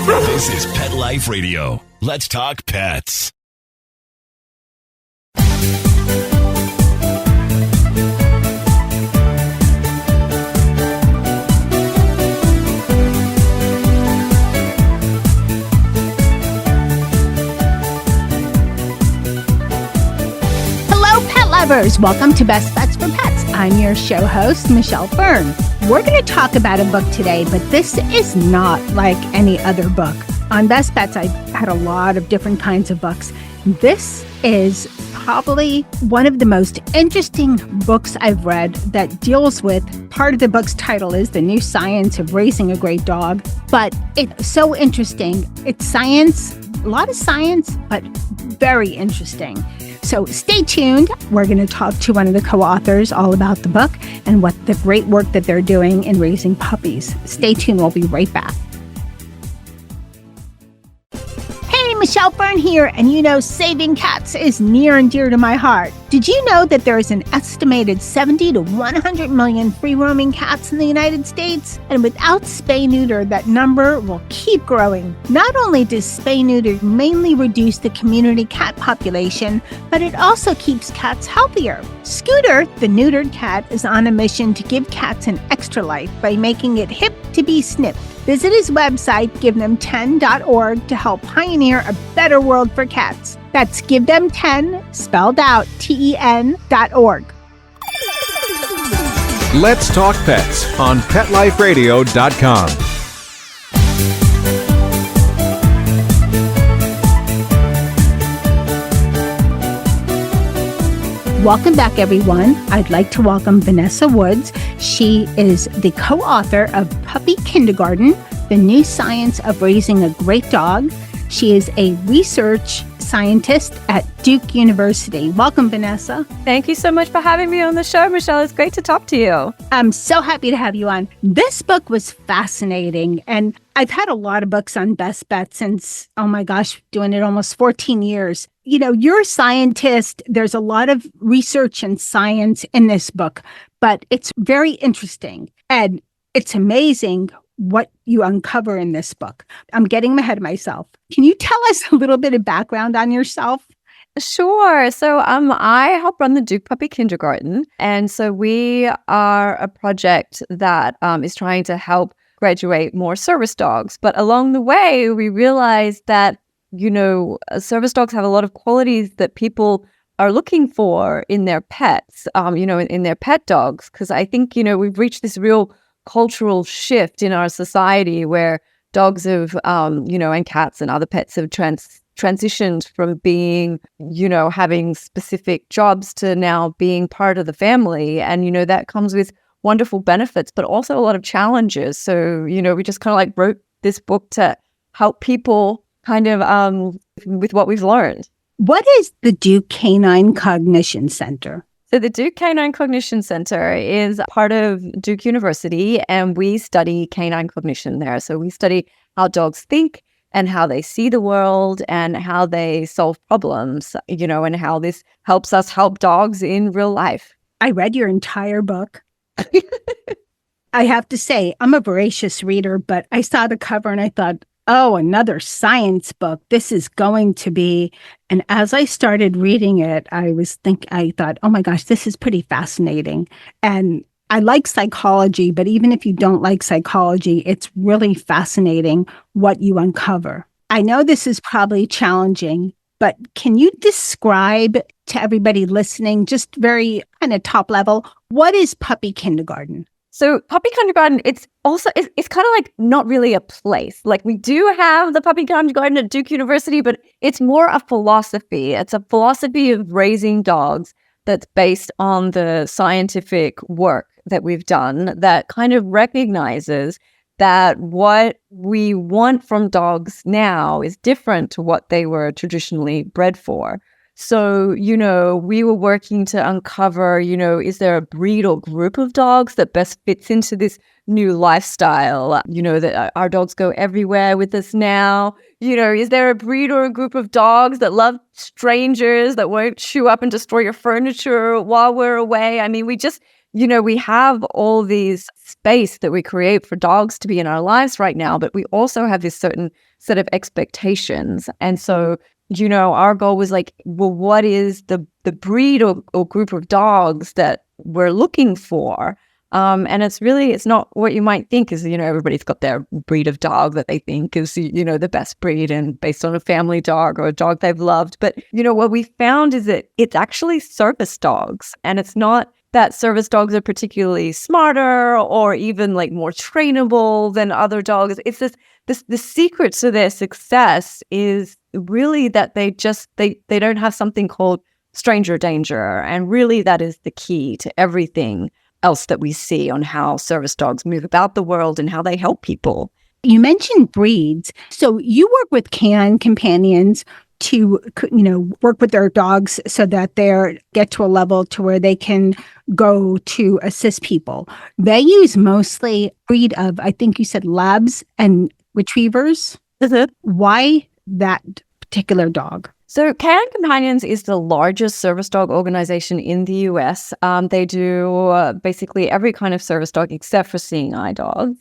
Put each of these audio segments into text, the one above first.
This is Pet Life Radio. Let's talk pets. Welcome to Best Bets for Pets. I'm your show host, Michelle Fern. We're going to talk about a book today, but this is not like any other book. On Best Bets, I've had a lot of different kinds of books. This is probably one of the most interesting books I've read that deals with, part of the book's title is The New Science of Raising a Great Dog, but it's so interesting. It's science, a lot of science, but very interesting. So stay tuned. We're going to talk to one of the co-authors all about the book and what the great work that they're doing in raising puppies. Stay tuned. We'll be right back. Hey, Michelle Fern here, and you know saving cats is near and dear to my heart. Did you know that there is an estimated 70 to 100 million free-roaming cats in the United States? And without spay-neuter, that number will keep growing. Not only does spay-neuter mainly reduce the community cat population, but it also keeps cats healthier. Scooter, the neutered cat, is on a mission to give cats an extra life by making it hip to be snipped. Visit his website, givethem10.org, to help pioneer a better world for cats. That's givethem10, spelled out, TEN.org. Let's Talk Pets on PetLifeRadio.com. Welcome back, everyone. I'd like to welcome Vanessa Woods. She is the co-author of Puppy Kindergarten, The New Science of Raising a Great Dog. She is a research scientist at Duke University. Welcome, Vanessa. Thank you so much for having me on the show, Michelle. It's great to talk to you. I'm so happy to have you on. This book was fascinating, and I've had a lot of books on Best Bets since, oh my gosh, doing it almost 14 years. You know, you're a scientist. There's a lot of research and science in this book, but it's very interesting, and it's amazing what you uncover in this book. I'm getting ahead of myself. Can you tell us a little bit of background on yourself? Sure. So I help run the Duke Puppy Kindergarten. And so we are a project that is trying to help graduate more service dogs. But along the way, we realized that, you know, service dogs have a lot of qualities that people are looking for in their pets, in their pet dogs. Because I think, you know, we've reached this real cultural shift in our society where dogs have, and cats and other pets have transitioned from being, having specific jobs to now being part of the family. And, that comes with wonderful benefits, but also a lot of challenges. So, we just kind of like wrote this book to help people kind of with what we've learned. What is the Duke Canine Cognition Center? So the Duke Canine Cognition Center is part of Duke University, and we study canine cognition there. So we study how dogs think and how they see the world and how they solve problems, and how this helps us help dogs in real life. I read your entire book. I have to say, I'm a voracious reader, but I saw the cover and I thought, oh, another science book. This is going to be. And as I started reading it, I thought, oh my gosh, this is pretty fascinating. And I like psychology, but even if you don't like psychology, it's really fascinating what you uncover. I know this is probably challenging, but can you describe to everybody listening, just very kind of top level, what is Puppy Kindergarten? So Puppy Kindergarten, it's kind of like not really a place. Like we do have the Puppy Kindergarten at Duke University, but it's more a philosophy. It's a philosophy of raising dogs that's based on the scientific work that we've done that kind of recognizes that what we want from dogs now is different to what they were traditionally bred for. So, we were working to uncover, is there a breed or group of dogs that best fits into this new lifestyle? That our dogs go everywhere with us now. Is there a breed or a group of dogs that love strangers, that won't chew up and destroy your furniture while we're away? I mean, we just we have all these space that we create for dogs to be in our lives right now, but we also have this certain set of expectations. And so, our goal was like, well, what is the breed or group of dogs that we're looking for? And it's not what you might think is, everybody's got their breed of dog that they think is, the best breed and based on a family dog or a dog they've loved. But, what we found is that it's actually service dogs. And it's not that service dogs are particularly smarter or even like more trainable than other dogs. It's the secret to their success is really that they don't have something called stranger danger. And really that is the key to everything else that we see on how service dogs move about the world and how they help people. You mentioned breeds. So you work with canine companions to, work with their dogs so that they get to a level to where they can go to assist people. They use mostly breed of, I think you said labs and retrievers. Mm-hmm. Why that particular dog? So Canine Companions is the largest service dog organization in the US. They do basically every kind of service dog except for seeing eye dogs.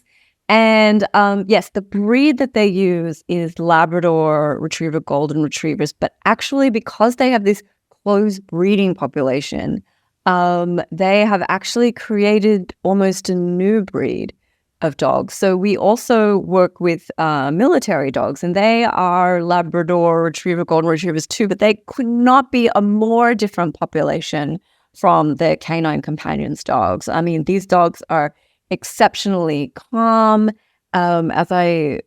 And yes, the breed that they use is Labrador Retriever Golden Retrievers. But actually, because they have this closed breeding population, they have actually created almost a new breed of dogs. So we also work with military dogs, and they are Labrador Retriever Golden Retrievers too, but they could not be a more different population from the Canine Companions dogs. I mean, these dogs are exceptionally calm. As I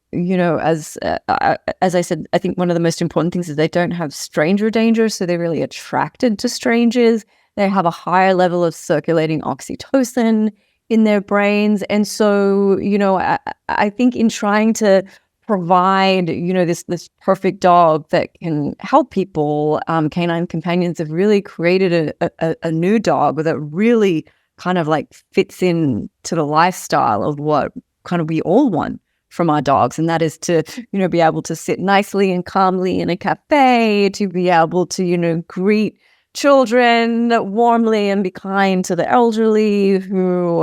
said, I think one of the most important things is they don't have stranger danger, so they're really attracted to strangers. They have a higher level of circulating oxytocin in their brains. And so, I think in trying to provide, this perfect dog that can help people, Canine Companions have really created a new dog that really kind of like fits in to the lifestyle of what kind of we all want from our dogs. And that is to, be able to sit nicely and calmly in a cafe, to be able to, greet children warmly and be kind to the elderly who,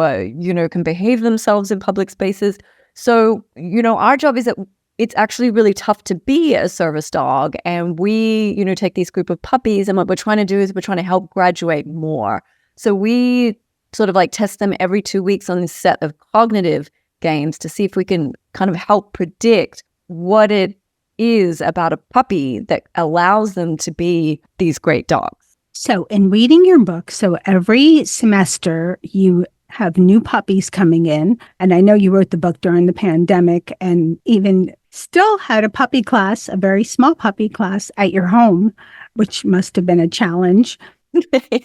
can behave themselves in public spaces. So, our job is that it's actually really tough to be a service dog. And we, take these group of puppies, and what we're trying to do is we're trying to help graduate more. So we sort of like test them every 2 weeks on this set of cognitive games to see if we can kind of help predict what it is about a puppy that allows them to be these great dogs. So in reading your book, so every semester you have new puppies coming in. And I know you wrote the book during the pandemic and even still had a puppy class, a very small puppy class at your home, which must have been a challenge.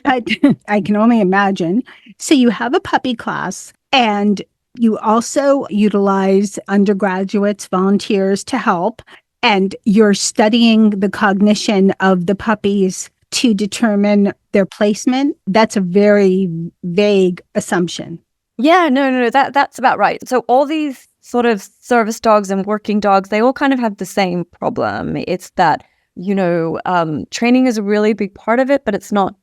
I can only imagine. So you have a puppy class and you also utilize undergraduates, volunteers to help, and you're studying the cognition of the puppies to determine their placement. That's a very vague assumption. Yeah, no, that's about right. So all these sort of service dogs and working dogs, they all kind of have the same problem. It's that, training is a really big part of it, but it's not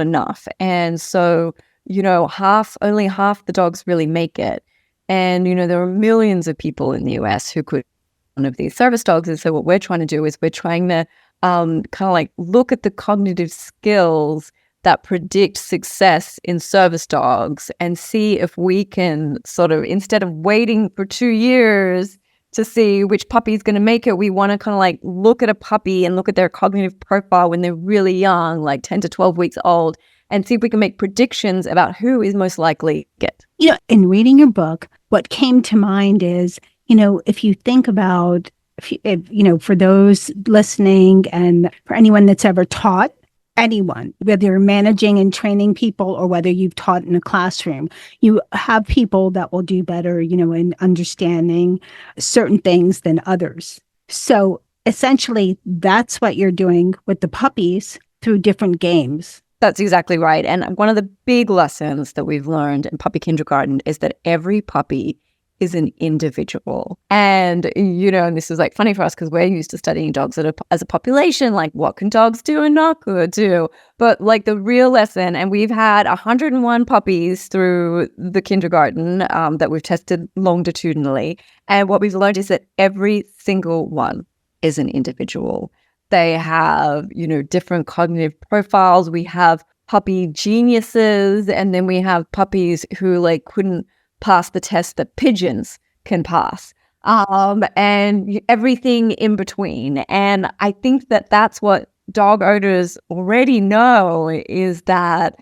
enough. And so, only half the dogs really make it. And, there are millions of people in the US who could be one of these service dogs. And so what we're trying to do is we're trying to kind of like look at the cognitive skills that predict success in service dogs and see if we can sort of, instead of waiting for 2 years to see which puppy is going to make it, we want to kind of like look at a puppy and look at their cognitive profile when they're really young, like 10 to 12 weeks old, and see if we can make predictions about who is most likely to get. In reading your book, what came to mind is, if you think about, if for those listening and for anyone that's ever taught anyone, whether you're managing and training people or whether you've taught in a classroom, you have people that will do better, in understanding certain things than others. So essentially, that's what you're doing with the puppies through different games. That's exactly right. And one of the big lessons that we've learned in puppy kindergarten is that every puppy is an individual. And, and this is like funny for us because we're used to studying dogs as a population, like what can dogs do and not good do. But like the real lesson, and we've had 101 puppies through the kindergarten that we've tested longitudinally. And what we've learned is that every single one is an individual. They have, different cognitive profiles. We have puppy geniuses, and then we have puppies who like couldn't pass the test that pigeons can pass, and everything in between. And I think that that's what dog owners already know, is that,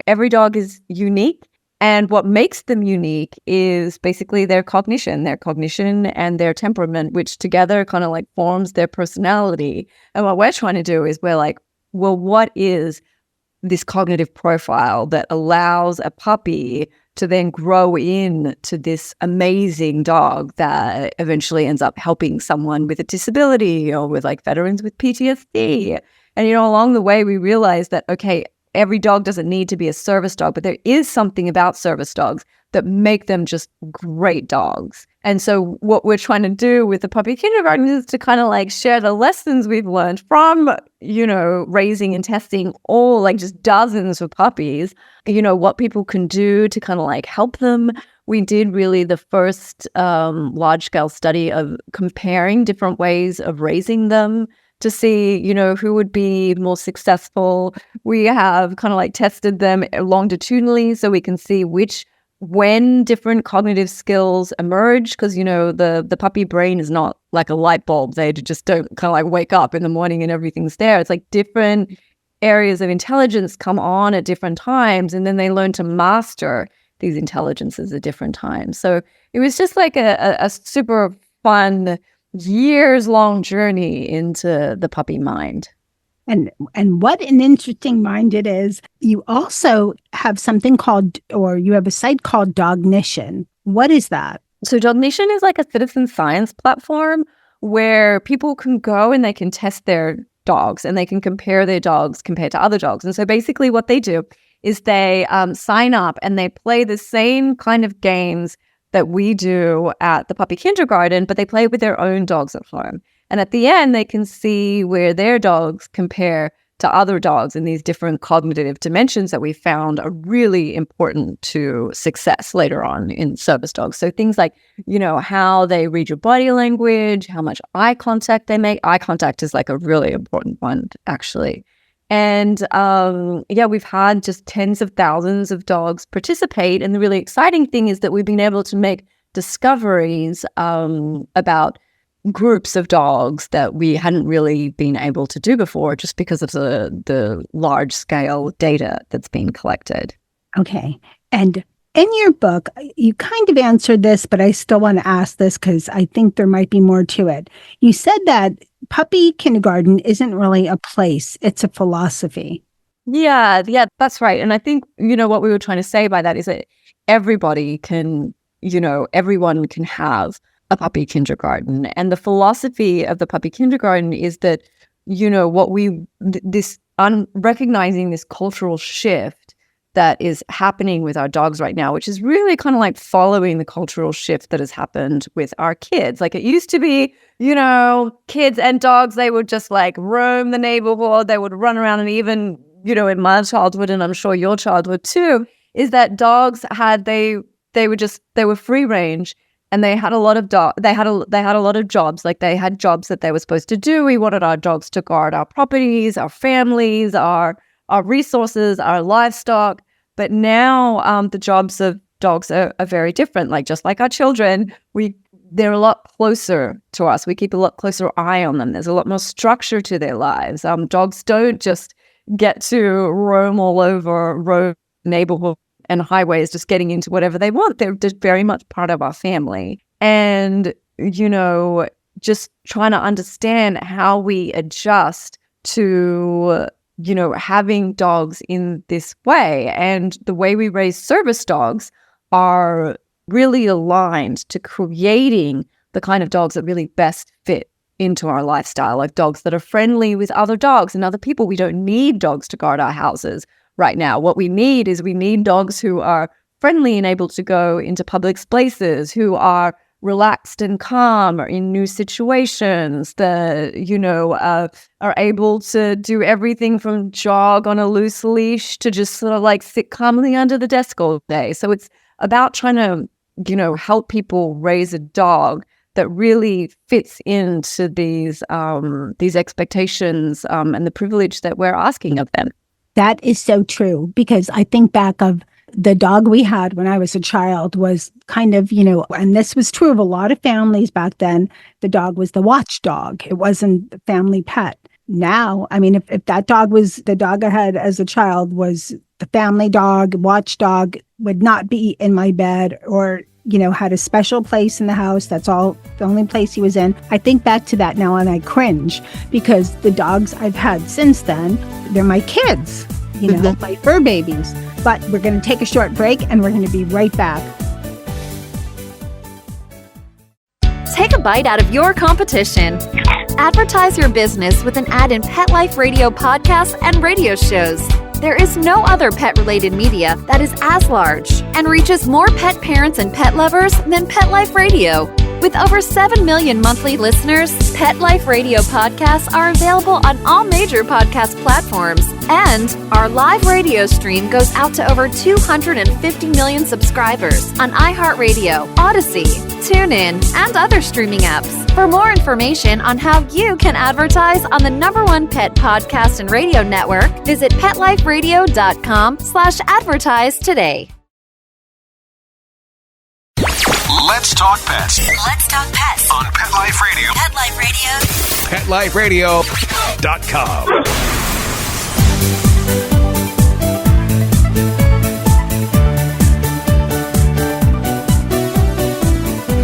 every dog is unique. And what makes them unique is basically their cognition and their temperament, which together kind of like forms their personality. And what we're trying to do is we're like, well, what is this cognitive profile that allows a puppy to then grow into this amazing dog that eventually ends up helping someone with a disability or with like veterans with PTSD. And, along the way, we realized that, okay, every dog doesn't need to be a service dog, but there is something about service dogs that make them just great dogs. And so what we're trying to do with the puppy kindergarten is to kind of like share the lessons we've learned from, raising and testing all like just dozens of puppies, what people can do to kind of like help them. We did really the first large scale study of comparing different ways of raising them to see, who would be more successful. We have kind of like tested them longitudinally so we can see when different cognitive skills emerge, because, the puppy brain is not like a light bulb. They just don't kind of like wake up in the morning and everything's there. It's like different areas of intelligence come on at different times, and then they learn to master these intelligences at different times. So it was just like a super fun years-long journey into the puppy mind. And what an interesting mind it is. You also have something called, or you have a site called Dognition. What is that? So Dognition is like a citizen science platform where people can go and they can test their dogs and they can compare their dogs compared to other dogs. And so basically what they do is they sign up and they play the same kind of games that we do at the puppy kindergarten, but they play with their own dogs at home. And at the end, they can see where their dogs compare to other dogs in these different cognitive dimensions that we found are really important to success later on in service dogs. So things like, how they read your body language, how much eye contact they make. Eye contact is like a really important one, actually. And we've had just tens of thousands of dogs participate. And the really exciting thing is that we've been able to make discoveries about groups of dogs that we hadn't really been able to do before, just because of the large scale data that's been collected. Okay. And in your book, you kind of answered this, but I still want to ask this because I think there might be more to it. You said that puppy kindergarten isn't really a place, it's a philosophy. Yeah, that's right. And I think, what we were trying to say by that is that everybody can, everyone can have a puppy kindergarten. And the philosophy of the puppy kindergarten is that, recognizing this cultural shift that is happening with our dogs right now, which is really kind of like following the cultural shift that has happened with our kids. Like it used to be, kids and dogs, they would just like roam the neighborhood, they would run around, and even, in my childhood, and I'm sure your childhood too, is that dogs they were free range. And they had a lot of they had a lot of jobs. Like they had jobs that they were supposed to do. We wanted our dogs to guard our properties, our families, our resources, our livestock. But now the jobs of dogs are very different. Like just like our children, they're a lot closer to us. We keep a lot closer eye on them. There's a lot more structure to their lives. Dogs don't just get to roam all over neighborhood and highways, just getting into whatever they want. They're just very much part of our family. And, just trying to understand how we adjust to, having dogs in this way. And the way we raise service dogs are really aligned to creating the kind of dogs that really best fit into our lifestyle, like dogs that are friendly with other dogs and other people. We don't need dogs to guard our houses right now. What we need dogs who are friendly and able to go into public spaces, who are relaxed and calm in new situations, that, are able to do everything from jog on a loose leash to just sort of like sit calmly under the desk all day. So it's about trying to, help people raise a dog that really fits into these expectations and the privilege that we're asking of them. That is so true, because I think back of the dog we had when I was a child was kind of, and this was true of a lot of families back then, the dog was the watchdog. It wasn't the family pet. Now, I mean, if that dog was the dog I had as a child was the family dog, watchdog, would not be in my bed or, had a special place in the house. That's all, the only place he was in. I think back to that now and I cringe, because the dogs I've had since then, they're my kids, my fur babies. But we're going to take a short break and we're going to be right back. Take a bite out of your competition. Advertise your business with an ad in Pet Life Radio podcasts and radio shows. There is no other pet-related media that is as large and reaches more pet parents and pet lovers than Pet Life Radio. With over 7 million monthly listeners, Pet Life Radio podcasts are available on all major podcast platforms. And our live radio stream goes out to over 250 million subscribers on iHeartRadio, Odyssey, TuneIn, and other streaming apps. For more information on how you can advertise on the #1 pet podcast and radio network, visit PetLifeRadio.com/advertise today. Let's talk pets. Let's talk pets On Pet Life Radio. Pet Life Radio. PetLifeRadio.com.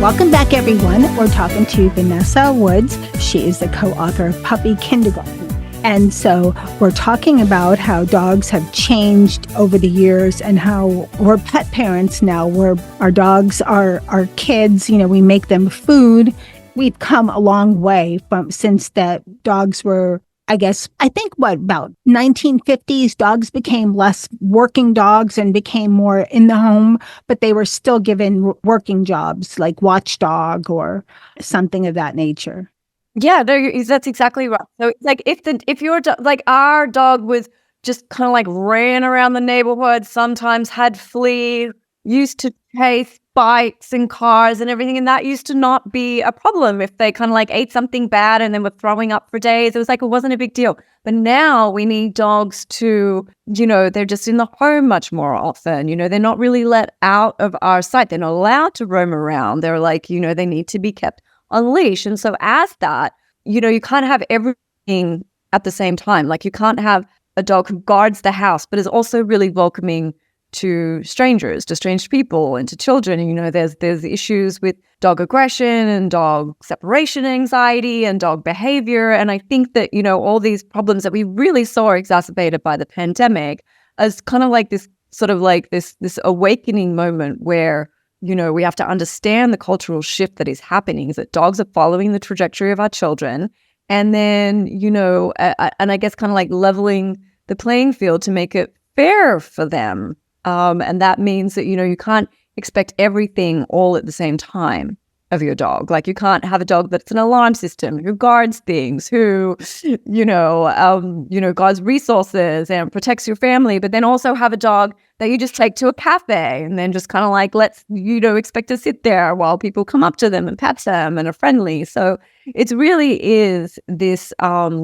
Welcome back, everyone. We're talking to Vanessa Woods. She is the co-author of Puppy Kindergarten. And so we're talking about how dogs have changed over the years and how we're pet parents now, where our dogs are our kids. We make them food. We've come a long way since that dogs were, I think about 1950s, dogs became less working dogs and became more in the home, but they were still given working jobs like watchdog or something of that nature. Yeah, that's exactly right. So it's like if your like our dog was just kind of like ran around the neighborhood, sometimes had fleas, used to chase bikes and cars and everything, and that used to not be a problem. If they kind of like ate something bad and then were throwing up for days, it wasn't a big deal. But now we need dogs to, they're just in the home much more often. They're not really let out of our sight. They're not allowed to roam around. They're like, they need to be kept on leash. And so as that, you can't have everything at the same time. Like you can't have a dog who guards the house, but is also really welcoming to strangers, to strange people, and to children. There's issues with dog aggression and dog separation anxiety and dog behavior. And I think that, all these problems that we really saw exacerbated by the pandemic as kind of like this sort of like this awakening moment where we have to understand the cultural shift that is happening, is that dogs are following the trajectory of our children. And then, and I guess kind of like leveling the playing field to make it fair for them. And that means that, you can't expect everything all at the same time of your dog. Like you can't have a dog that's an alarm system, who guards things, who, guards resources and protects your family, but then also have a dog that you just take to a cafe and then just kind of like expect to sit there while people come up to them and pet them and are friendly. So it really is this,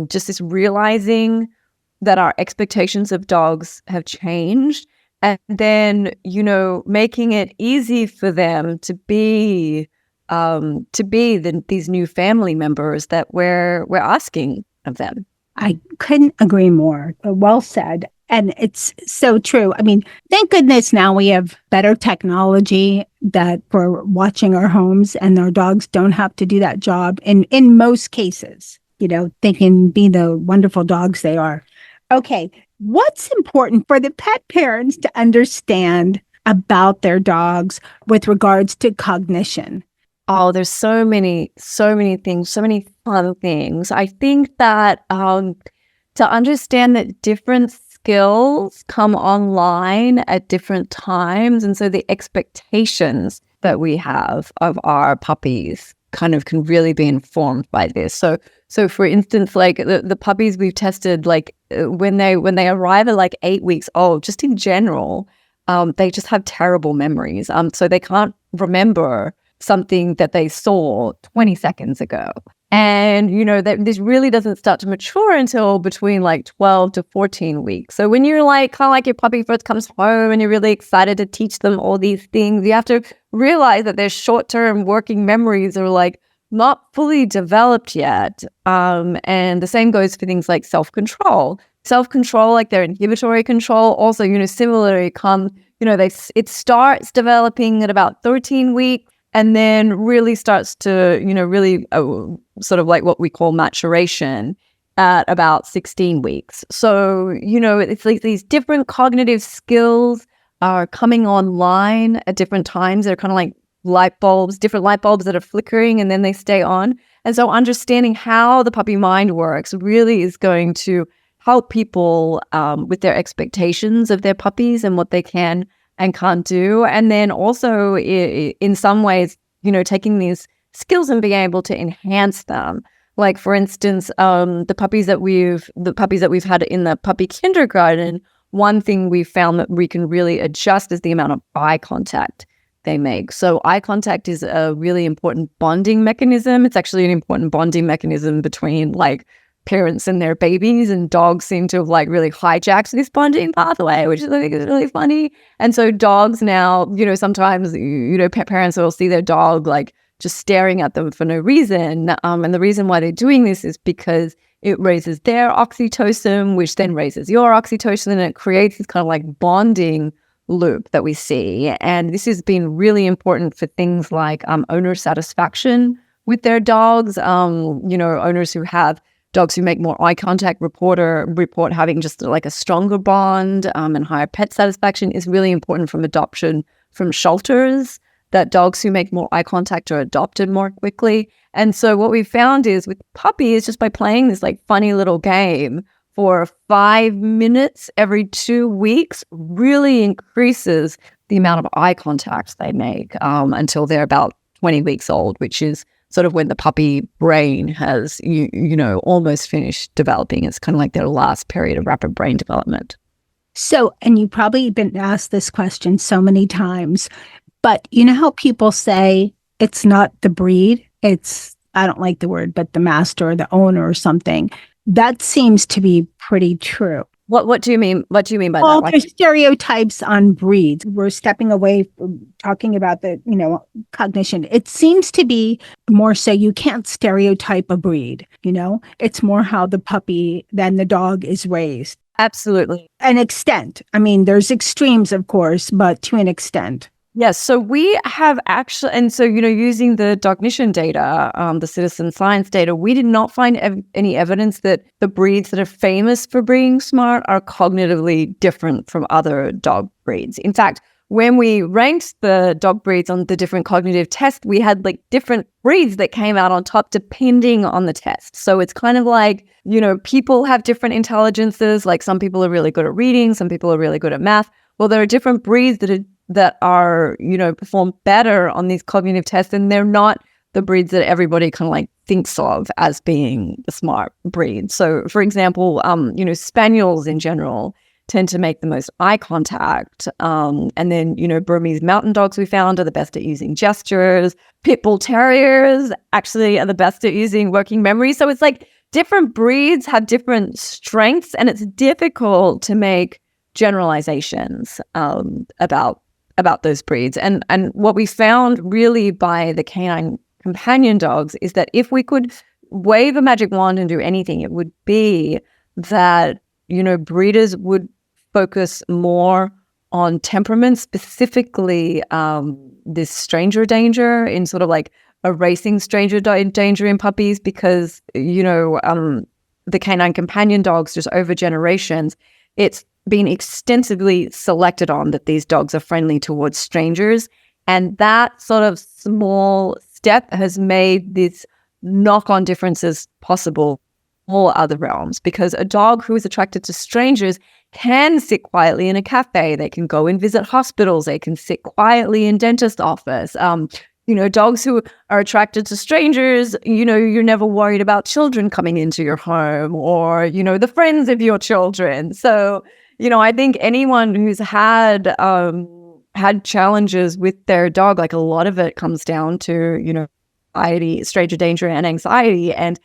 just this realizing that our expectations of dogs have changed, and then, making it easy for them to be these new family members that we're asking of them. I couldn't agree more. Well said. And it's so true. I mean, thank goodness now we have better technology that for watching our homes, and our dogs don't have to do that job in most cases. They can be the wonderful dogs they are. Okay, what's important for the pet parents to understand about their dogs with regards to cognition? Oh, there's so many things, so many fun things. I think that to understand that different skills come online at different times. And so the expectations that we have of our puppies kind of can really be informed by this. So for instance, like the puppies we've tested, like when they arrive at like 8 weeks old, just in general, they just have terrible memories. So they can't remember something that they saw 20 seconds ago. And, this really doesn't start to mature until between like 12 to 14 weeks. So when you're like, kind of like your puppy first comes home and you're really excited to teach them all these things, you have to realize that their short-term working memories are like not fully developed yet. And the same goes for things like self-control. Self-control, like their inhibitory control, also, similarly it starts developing at about 13 weeks. And then really starts to, sort of like what we call maturation at about 16 weeks. So, it's like these different cognitive skills are coming online at different times. They're kind of like different light bulbs that are flickering and then they stay on. And so understanding how the puppy mind works really is going to help people with their expectations of their puppies and what they can and can't do. And then also in some ways, taking these skills and being able to enhance them. Like for instance, the puppies that we've had in the puppy kindergarten, one thing we've found that we can really adjust is the amount of eye contact they make. So eye contact is a really important bonding mechanism. It's actually an important bonding mechanism between like parents and their babies, and dogs seem to have like really hijacked this bonding pathway, which I think is really funny. And so dogs now, sometimes, parents will see their dog like just staring at them for no reason. And the reason why they're doing this is because it raises their oxytocin, which then raises your oxytocin, and it creates this kind of like bonding loop that we see. And this has been really important for things like owner satisfaction with their dogs. Owners who have dogs who make more eye contact report having just like a stronger bond and higher pet satisfaction is really important from adoption from shelters, that dogs who make more eye contact are adopted more quickly. And so what we found is with puppies, just by playing this like funny little game for 5 minutes every 2 weeks, really increases the amount of eye contact they make until they're about 20 weeks old, which is sort of when the puppy brain has, almost finished developing. It's kind of like their last period of rapid brain development. So, and you've probably been asked this question so many times, but you know how people say it's not the breed, it's, I don't like the word, but the master or the owner or something. That seems to be pretty true. What do you mean? What do you mean by that? Well, there's stereotypes on breeds. We're stepping away from talking about the, cognition. It seems to be more so you can't stereotype a breed, It's more how the puppy than the dog is raised. Absolutely. An extent. I mean, there's extremes, of course, but to an extent. Yes. So we have actually, and so, using the Dognition data, the citizen science data, we did not find any evidence that the breeds that are famous for being smart are cognitively different from other dog breeds. In fact, when we ranked the dog breeds on the different cognitive tests, we had like different breeds that came out on top depending on the test. So it's kind of like, people have different intelligences. Like some people are really good at reading, some people are really good at math. Well, there are different breeds that are perform better on these cognitive tests, and they're not the breeds that everybody kind of like thinks of as being the smart breed. So, for example, spaniels in general tend to make the most eye contact, and then Burmese mountain dogs we found are the best at using gestures. Pit bull terriers actually are the best at using working memory. So it's like different breeds have different strengths, and it's difficult to make generalizations about those breeds. And what we found really by the canine companion dogs is that if we could wave a magic wand and do anything, it would be that, breeders would focus more on temperament, specifically this stranger danger, in sort of like erasing stranger danger in puppies, because, the canine companion dogs, just over generations, it's been extensively selected on that these dogs are friendly towards strangers. And that sort of small step has made these knock-on differences possible all other realms, because a dog who is attracted to strangers can sit quietly in a cafe. They can go and visit hospitals. They can sit quietly in dentist office. Dogs who are attracted to strangers, you're never worried about children coming into your home or, the friends of your children. So, I think anyone who's had challenges with their dog, like a lot of it comes down to, anxiety, stranger danger and anxiety. And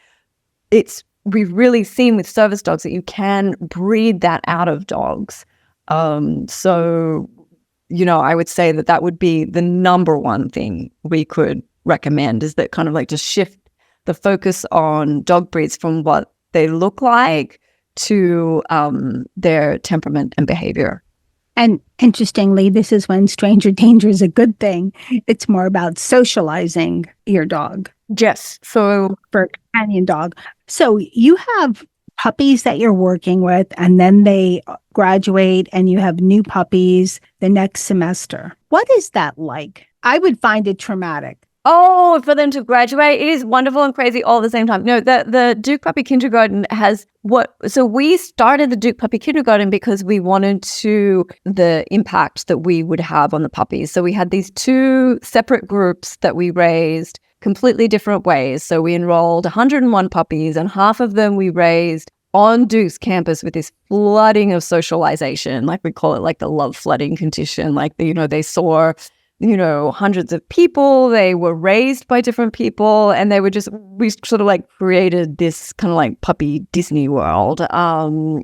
we've really seen with service dogs that you can breed that out of dogs. So, I would say that would be the number one thing we could recommend, is that kind of like just shift the focus on dog breeds from what they look like to their temperament and behavior. And interestingly, this is when stranger danger is a good thing. It's more about socializing your dog. Yes. So for a companion dog. So you have puppies that you're working with, and then they graduate and you have new puppies the next semester. What is that like? I would find it traumatic. Oh, for them to graduate, it is wonderful and crazy all at the same time. No, the Duke Puppy Kindergarten so we started the Duke Puppy Kindergarten because we wanted the impact that we would have on the puppies. So we had these two separate groups that we raised completely different ways. So we enrolled 101 puppies, and half of them we raised on Duke's campus with this flooding of socialization, like we call it, like the love flooding condition. Like, they saw hundreds of people. They were raised by different people, and we sort of like created this kind of like puppy Disney World,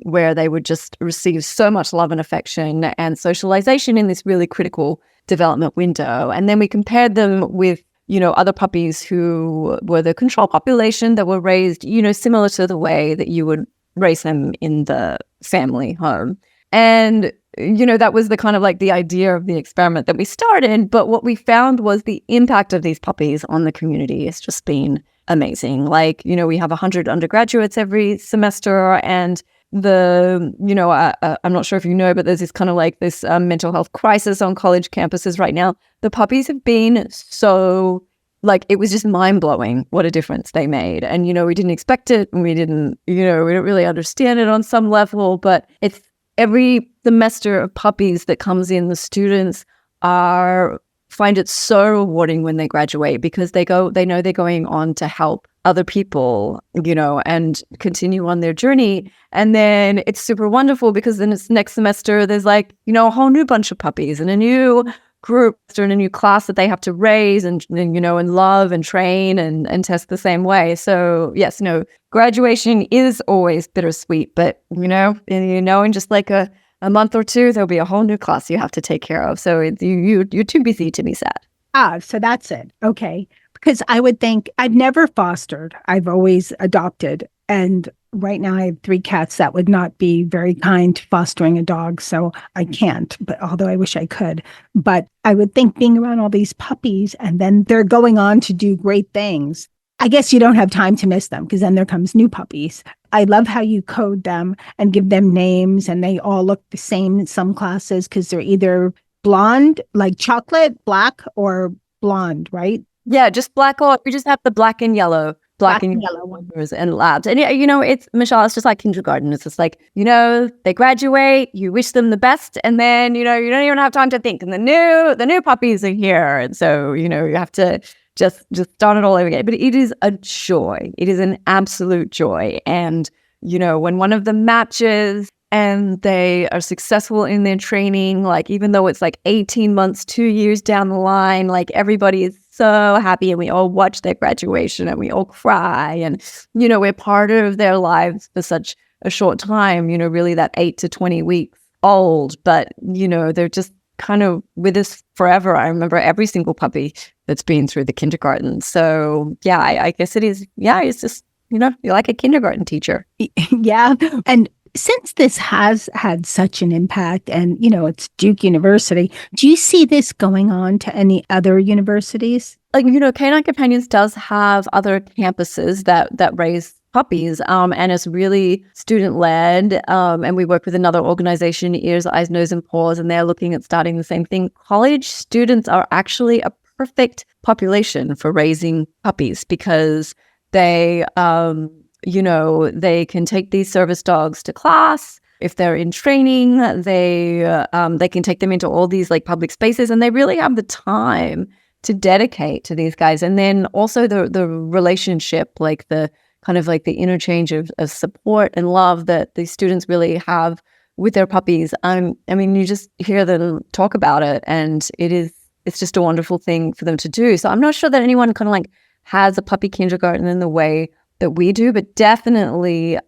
where they would just receive so much love and affection and socialization in this really critical development window. And then we compared them with, other puppies who were the control population that were raised, similar to the way that you would raise them in the family home. And that was the kind of like the idea of the experiment that we started. But what we found was the impact of these puppies on the community has just been amazing. Like, we have 100 undergraduates every semester, and I'm not sure if you know, but there's this kind of like this mental health crisis on college campuses right now. The puppies have been so, like, it was just mind blowing what a difference they made. And, we didn't expect it, and we didn't really understand it on some level, but it's every semester of puppies that comes in, the students find it so rewarding when they graduate, because they know they're going on to help other people, and continue on their journey. And then it's super wonderful because then it's next semester, there's like, a whole new bunch of puppies and a new group and a new class that they have to raise and love and train and test the same way. So yes, graduation is always bittersweet, but in just like a month or two, there'll be a whole new class you have to take care of. So you're too busy to be sad. So that's it. Okay. Because I would think, I've never fostered. I've always adopted. And right now I have 3 cats that would not be very kind to fostering a dog. So I can't, but although I wish I could. But I would think being around all these puppies, and then they're going on to do great things. I guess you don't have time to miss them, because then there comes new puppies. I love how you code them and give them names, and they all look the same in some classes because they're either blonde, like chocolate, black, or blonde, right? Yeah, just black, or we just have the black and yellow. Black and yellow ones and labs. And it's, Michelle, it's just like kindergarten. It's just like, they graduate, you wish them the best, and then, you don't even have time to think. And the new puppies are here. And so, you have to just start it all over again. But it is a joy. It is an absolute joy. And, when one of them matches and they are successful in their training, like, even though it's like 18 months, 2 years down the line, like, everybody is so happy, and we all watch their graduation and we all cry, and we're part of their lives for such a short time, really that 8 to 20 weeks old, but they're just kind of with us forever. I remember every single puppy that's been through the kindergarten. So yeah, I guess it is. Yeah, it's just you're like a kindergarten teacher. Yeah. And since this has had such an impact, and, it's Duke University, do you see this going on to any other universities? Like, Canine Companions does have other campuses that raise puppies, and it's really student-led, and we work with another organization, Ears, Eyes, Nose, and Paws, and they're looking at starting the same thing. College students are actually a perfect population for raising puppies, because they they can take these service dogs to class. If they're in training, they can take them into all these like public spaces, and they really have the time to dedicate to these guys. And then also the relationship, like the kind of like the interchange of support and love that these students really have with their puppies. I mean, you just hear them talk about it, and it's just a wonderful thing for them to do. So I'm not sure that anyone kind of like has a puppy kindergarten in the way that we do, but definitely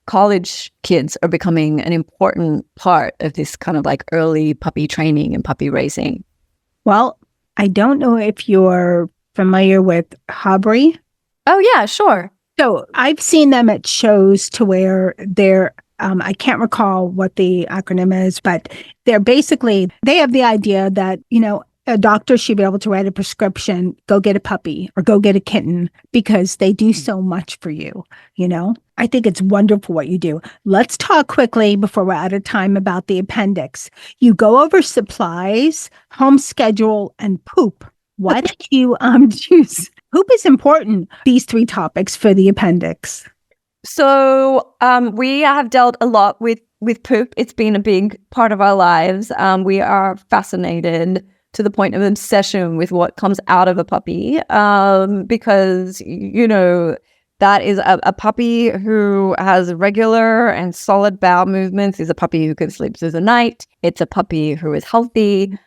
college kids are becoming an important part of this kind of like early puppy training and puppy raising. Well, I don't know if you're familiar with Hobry. Oh, yeah, sure. So I've seen them at shows to where they're, I can't recall what the acronym is, but they have the idea that, a doctor should be able to write a prescription, go get a puppy or go get a kitten, because they do so much for you, I think it's wonderful what you do. Let's talk quickly before we're out of time about the appendix. You go over supplies, home schedule, and poop. Why did you choose? Poop is important, these 3 topics for the appendix. So we have dealt a lot with poop. It's been a big part of our lives. We are fascinated to the point of obsession with what comes out of a puppy, because, that is a puppy who has regular and solid bowel movements, is a puppy who can sleep through the night. It's a puppy who is healthy,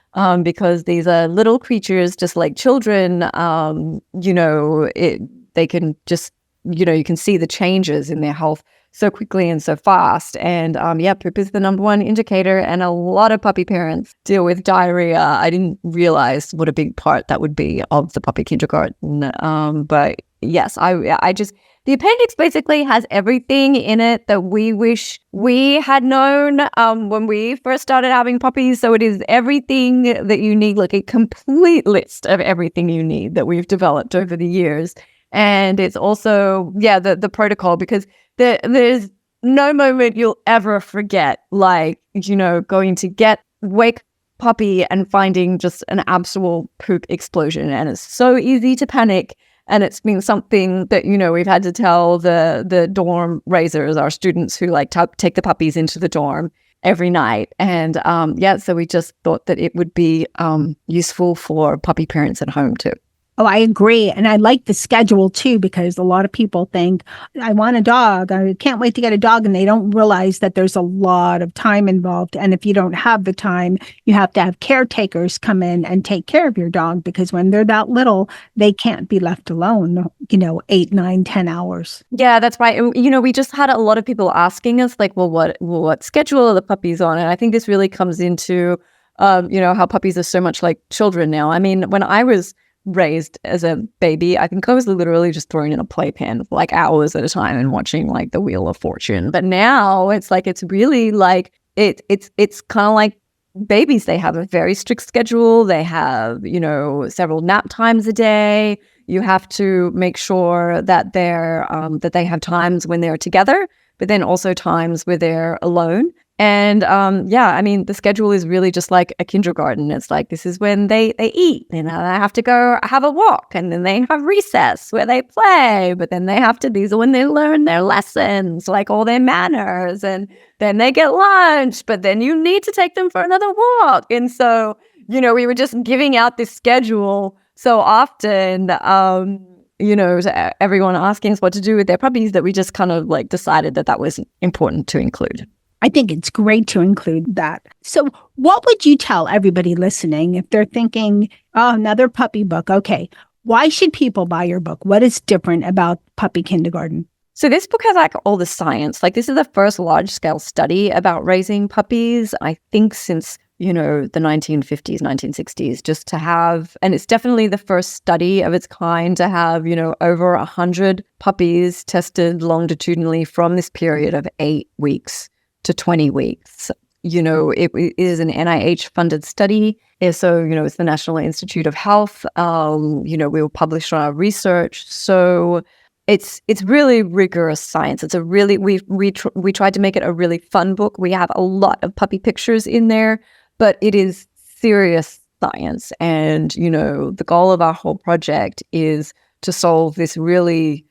because these are little creatures just like children. They can just, you can see the changes in their health so quickly and so fast. And poop is the number one indicator. And a lot of puppy parents deal with diarrhea. I didn't realize what a big part that would be of the puppy kindergarten. But yes, the appendix basically has everything in it that we wish we had known when we first started having puppies. So it is everything that you need, like a complete list of everything you need that we've developed over the years. And it's also, the protocol, because there's no moment you'll ever forget, like, going to wake puppy and finding just an absolute poop explosion. And it's so easy to panic. And it's been something that, we've had to tell the dorm raisers, our students who like take the puppies into the dorm every night. And so we just thought that it would be useful for puppy parents at home too. Oh, I agree. And I like the schedule too, because a lot of people think, I want a dog. I can't wait to get a dog. And they don't realize that there's a lot of time involved. And if you don't have the time, you have to have caretakers come in and take care of your dog, because when they're that little, they can't be left alone, 8, 9, 10 hours. Yeah, that's right. And, we just had a lot of people asking us like, well, what schedule are the puppies on? And I think this really comes into, how puppies are so much like children now. I mean, when I was raised as a baby, I think I was literally just thrown in a playpen for like hours at a time and watching like the Wheel of Fortune. But now it's like, it's really like it's kind of like babies. They have a very strict schedule. They have, several nap times a day. You have to make sure that that they have times when they're together, but then also times where they're alone. And the schedule is really just like a kindergarten. It's like, this is when they eat, and they have to go have a walk, and then they have recess where they play, but then these are when they learn their lessons, like all their manners, and then they get lunch, but then you need to take them for another walk. And so, we were just giving out this schedule so often, to everyone asking us what to do with their puppies, that we just kind of like decided that was important to include. I think it's great to include that. So what would you tell everybody listening if they're thinking, oh, another puppy book? Okay, why should people buy your book? What is different about Puppy Kindergarten? So this book has like all the science. Like, this is the first large-scale study about raising puppies, I think, since, the 1950s, 1960s, just to have, and it's definitely the first study of its kind to have, over 100 puppies tested longitudinally from this period of 8 weeks to 20 weeks. It is an NIH-funded study. So, it's the National Institute of Health. We were published on our research. So it's really rigorous science. It's a really, we tried to make it a really fun book. We have a lot of puppy pictures in there, but it is serious science. And, the goal of our whole project is to solve this really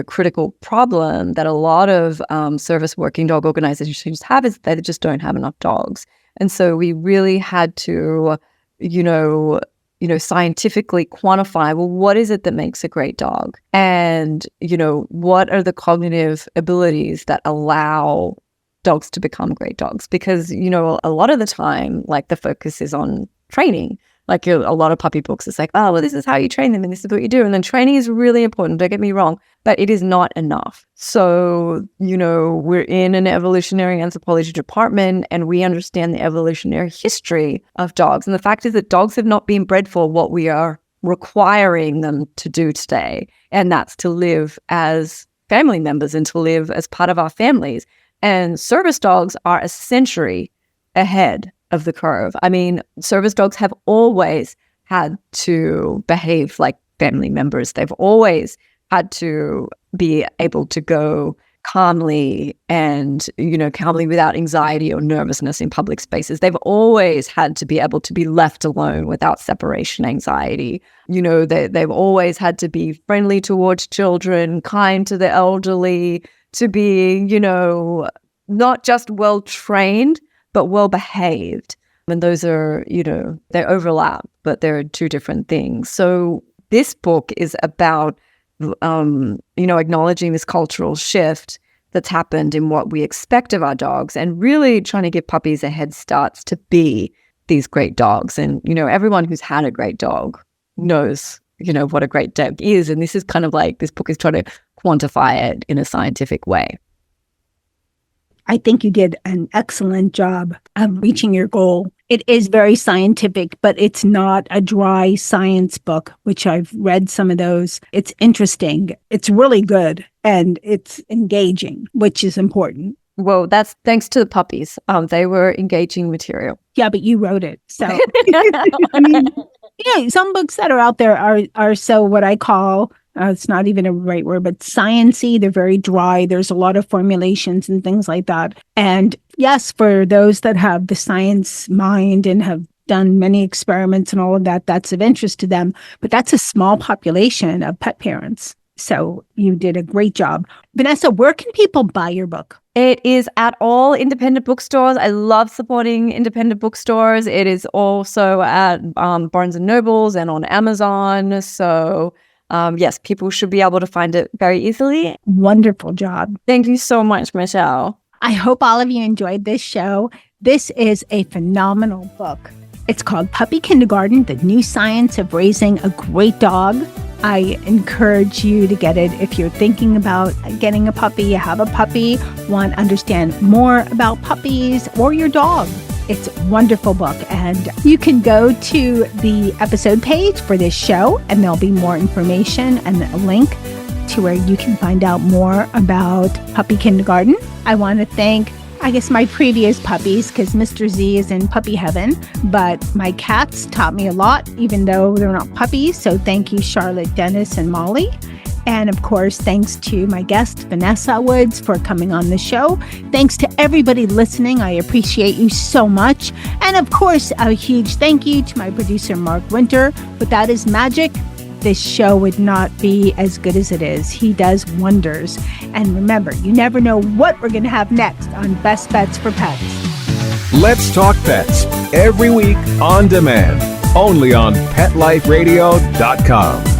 critical problem that a lot of service working dog organizations have is that they just don't have enough dogs. And so we really had to, scientifically quantify, well, what is it that makes a great dog? And, what are the cognitive abilities that allow dogs to become great dogs? Because, a lot of the time, like the focus is on training. Like a lot of puppy books, it's like, oh, well, this is how you train them and this is what you do. And then training is really important, don't get me wrong, but it is not enough. So, we're in an evolutionary anthropology department and we understand the evolutionary history of dogs. And the fact is that dogs have not been bred for what we are requiring them to do today. And that's to live as family members and to live as part of our families. And service dogs are a century ahead of the curve. I mean, service dogs have always had to behave like family members. They've always had to be able to go calmly and, calmly without anxiety or nervousness in public spaces. They've always had to be able to be left alone without separation anxiety. They've always had to be friendly towards children, kind to the elderly, to be, not just well-trained, but well-behaved. And those are, they overlap, but they're two different things. So this book is about, acknowledging this cultural shift that's happened in what we expect of our dogs and really trying to give puppies a head start to be these great dogs. And, everyone who's had a great dog knows, what a great dog is. And this is kind of like, this book is trying to quantify it in a scientific way. I think you did an excellent job of reaching your goal. It is very scientific, but it's not a dry science book, which I've read some of those. It's interesting. It's really good and it's engaging, which is important. Well, that's thanks to the puppies. They were engaging material. Yeah, but you wrote it. So, I mean, some books that are out there are so what I call, it's not even a right word, but sciencey. They're very dry. There's a lot of formulations and things like that. And yes, for those that have the science mind and have done many experiments and all of that, that's of interest to them. But that's a small population of pet parents. So you did a great job. Vanessa, where can people buy your book? It is at all independent bookstores. I love supporting independent bookstores. It is also at Barnes & Nobles and on Amazon. So yes, people should be able to find it very easily. Wonderful job. Thank you so much, Michelle. I hope all of you enjoyed this show. This is a phenomenal book. It's called Puppy Kindergarten, The New Science of Raising a Great Dog. I encourage you to get it if you're thinking about getting a puppy, you have a puppy, want to understand more about puppies or your dog. It's a wonderful book, and you can go to the episode page for this show, and there'll be more information and a link to where you can find out more about Puppy Kindergarten. I want to thank, my previous puppies, because Mr. Z is in puppy heaven, but my cats taught me a lot, even though they're not puppies. So thank you, Charlotte, Dennis, and Molly. And of course, thanks to my guest, Vanessa Woods, for coming on the show. Thanks to everybody listening. I appreciate you so much. And of course, a huge thank you to my producer, Mark Winter. Without his magic, this show would not be as good as it is. He does wonders. And remember, you never know what we're going to have next on Best Bets for Pets. Let's Talk Pets, every week on demand, only on PetLifeRadio.com.